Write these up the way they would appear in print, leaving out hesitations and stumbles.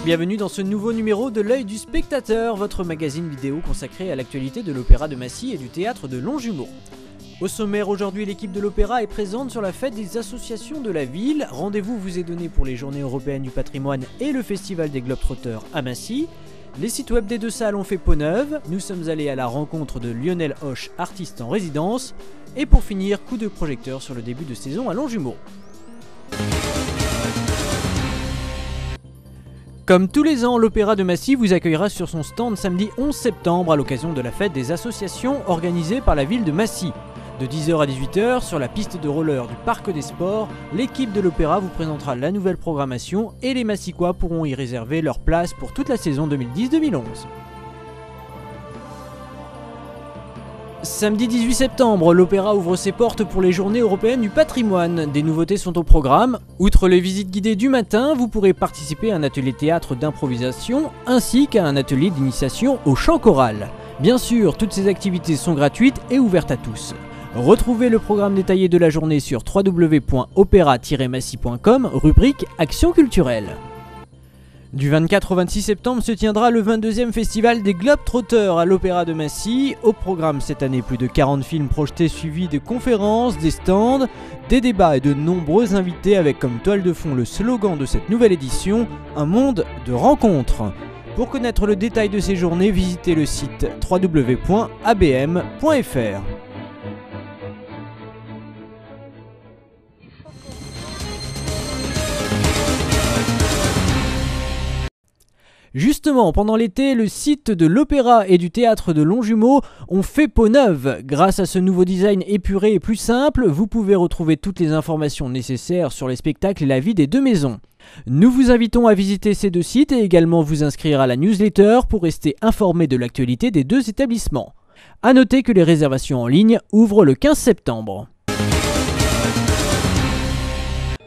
Bienvenue dans ce nouveau numéro de l'œil du spectateur, votre magazine vidéo consacré à l'actualité de l'Opéra de Massy et du théâtre de Longjumeau. Au sommaire aujourd'hui, l'équipe de l'Opéra est présente sur la fête des associations de la ville. Rendez-vous vous est donné pour les Journées européennes du patrimoine et le Festival des Globetrotters à Massy. Les sites web des deux salles ont fait peau neuve. Nous sommes allés à la rencontre de Lionel Hoche, artiste en résidence. Et pour finir, coup de projecteur sur le début de saison à Longjumeau. Comme tous les ans, l'Opéra de Massy vous accueillera sur son stand samedi 11 septembre à l'occasion de la fête des associations organisée par la ville de Massy. De 10h à 18h, sur la piste de roller du Parc des Sports, l'équipe de l'Opéra vous présentera la nouvelle programmation et les Massicois pourront y réserver leur place pour toute la saison 2010-2011. Samedi 18 septembre, l'Opéra ouvre ses portes pour les Journées européennes du patrimoine. Des nouveautés sont au programme. Outre les visites guidées du matin, vous pourrez participer à un atelier théâtre d'improvisation ainsi qu'à un atelier d'initiation au chant choral. Bien sûr, toutes ces activités sont gratuites et ouvertes à tous. Retrouvez le programme détaillé de la journée sur www.opera-massy.com, rubrique Action culturelle. Du 24 au 26 septembre se tiendra le 22e festival des Globetrotters à l'Opéra de Massy. Au programme cette année, plus de 40 films projetés suivis de conférences, des stands, des débats et de nombreux invités avec comme toile de fond le slogan de cette nouvelle édition, un monde de rencontres. Pour connaître le détail de ces journées, visitez le site www.abm.fr. Justement, pendant l'été, le site de l'Opéra et du théâtre de Longjumeau ont fait peau neuve. Grâce à ce nouveau design épuré et plus simple, vous pouvez retrouver toutes les informations nécessaires sur les spectacles et la vie des deux maisons. Nous vous invitons à visiter ces deux sites et également vous inscrire à la newsletter pour rester informé de l'actualité des deux établissements. A noter que les réservations en ligne ouvrent le 15 septembre.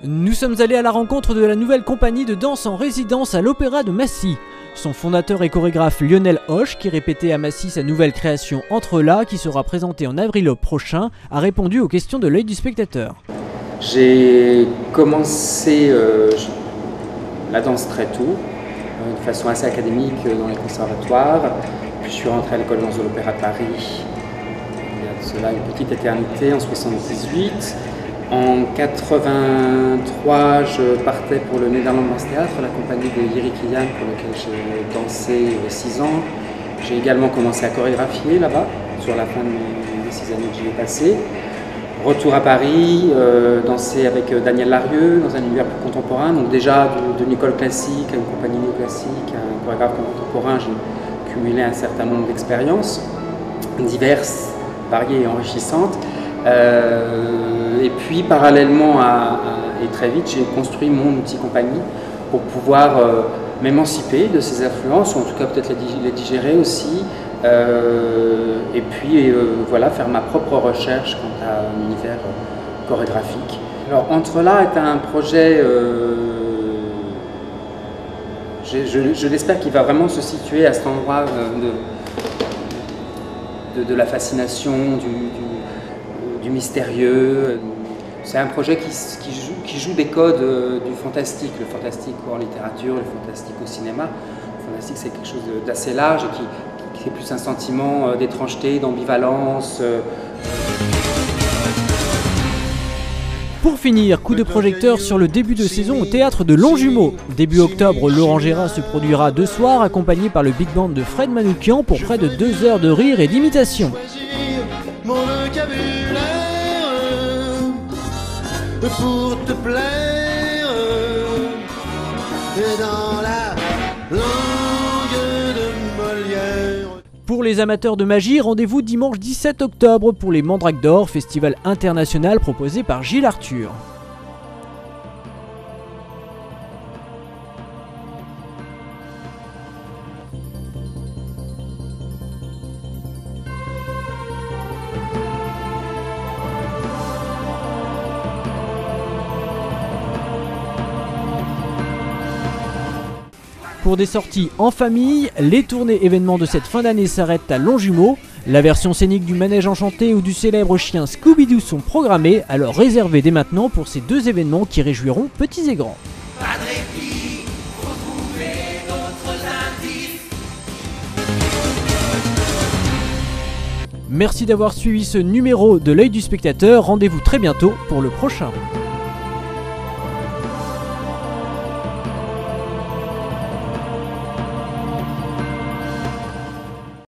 Nous sommes allés à la rencontre de la nouvelle compagnie de danse en résidence à l'Opéra de Massy. Son fondateur et chorégraphe Lionel Hoche, qui répétait à Massy sa nouvelle création Entre là, qui sera présentée en avril prochain, a répondu aux questions de l'œil du spectateur. J'ai commencé la danse très tôt, de façon assez académique dans les conservatoires. Puis je suis rentré à l'école de danse de l'Opéra de Paris, il y a de cela une petite éternité, en 78. En 83, je partais pour le Nederland Dance Theatre, la compagnie de Jiri Kilian pour laquelle j'ai dansé 6 ans. J'ai également commencé à chorégraphier là-bas, sur la fin des 6 années que j'y ai passées. Retour à Paris, danser avec Daniel Larieux dans un univers plus contemporain. Donc déjà d'une école classique à une compagnie néoclassique, à un chorégraphe contemporain, j'ai cumulé un certain nombre d'expériences diverses, variées et enrichissantes. Et puis parallèlement et très vite, j'ai construit mon outil compagnie pour pouvoir m'émanciper de ces influences, ou en tout cas peut-être les digérer aussi, et puis voilà, faire ma propre recherche quant à un univers chorégraphique. Alors Entre là est un projet, je l'espère qu'il va vraiment se situer à cet endroit de la fascination, du mystérieux. C'est un projet qui joue des codes du fantastique, le fantastique en littérature, le fantastique au cinéma. Le fantastique, c'est quelque chose d'assez large et qui est plus un sentiment d'étrangeté, d'ambivalence. Pour finir, coup de projecteur sur le début de saison au théâtre de Longjumeau. Début octobre, Laurent Gérard se produira 2 soirs accompagné par le big band de Fred Manoukian pour près de 2 heures de rire et d'imitation. Pour te plaire dans la langue de Molière. Pour les amateurs de magie, rendez-vous dimanche 17 octobre pour les Mandrakes d'Or, festival international proposé par Gilles Arthur. Pour des sorties en famille, les tournées événements de cette fin d'année s'arrêtent à Longjumeau. La version scénique du Manège Enchanté ou du célèbre chien Scooby-Doo sont programmées, alors réservez dès maintenant pour ces 2 événements qui réjouiront petits et grands. Padre Merci d'avoir suivi ce numéro de l'œil du spectateur, rendez-vous très bientôt pour le prochain.